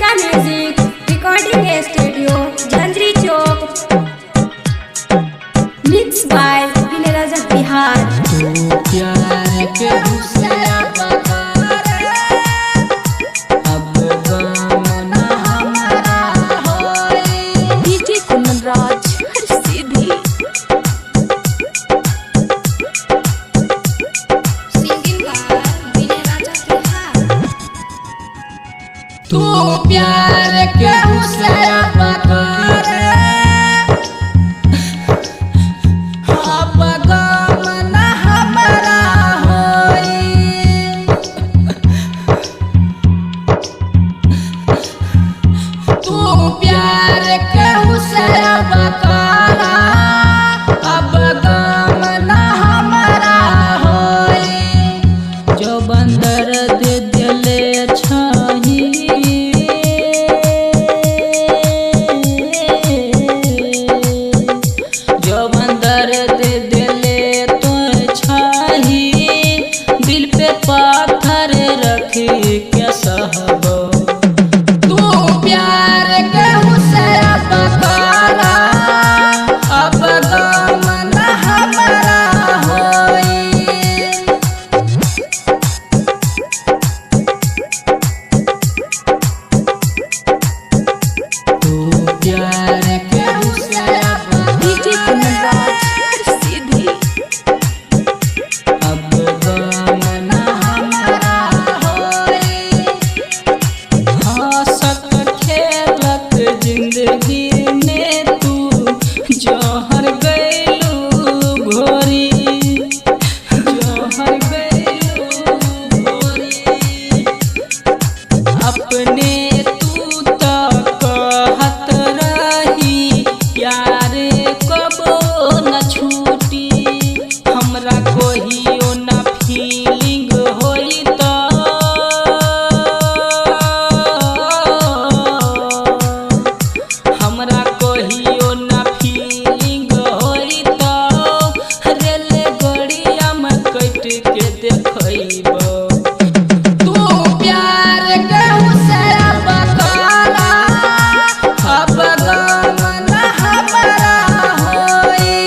Anika Music Recording Studio, Jandri Chowk. Mixed by Vinay Raja Bihar. तू प्यार के दूसरा बकार अब गम न हमारा होई। डीजे कुंदन राज हर सीधी Singing by Vinay Raja Bihar. तू प्यार के दूसरा बकार अब गम न हमारा होई। तू प्यार के दूसरा बकार अब गम न हमारा होई। जो बंदर दे दिले छही जो बंदर दे दिले तो छही दिल पे पत्थर रखी के सहबो। तू प्यार के दूसरा बकार अब गम न हमारा होई। तू प्यार के दूसरा डीजे कुंदन राज हर सीधी अब गम न हमारा होई। हंसत खेलत जिंदगी में तू जहर गइलू घोरी जहर गइलू घोरी। अपने तू तो कहत रही प्यार कबो न छूटी। हमरा कोहियो न फीलिंग होई तो हमरा कोहियो न फीलिंग होई तो रेल गड़िया में कट के देखइबो। तू प्यार के दूसरा बकार अब गम न हमारा होई।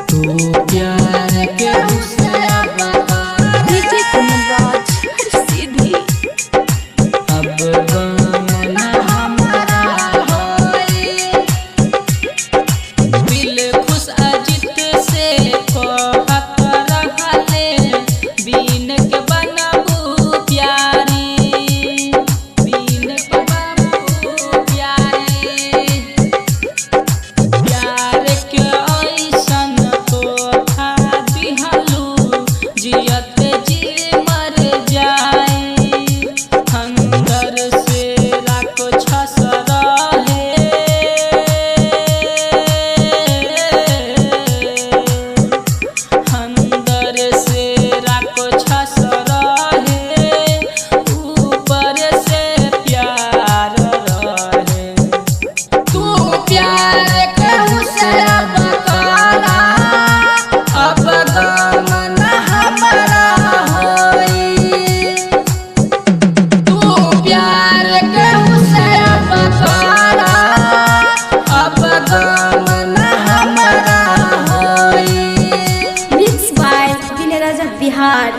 तू प्यार के दूसरा बकार डीजे कुंदन राज हर सीधी अब गम न हमारा होई। दिल खुश अजित से कहत रहले बीन के बनबू प्यारी बीन के बनबू प्यारी। प्यार के ऐसन तोहफा दिहलू जियत जी मर जाए। अंदर से राखो छस रहे अंदर से राखो छस रहे ऊपर से प्यार रहे। तू प्यार के दूसरा बकार अब गम न हमारा होई। तू प्यार के दूसरा बकार अब गम न हमारा होई। Mixed by Vinay Raja Bihar.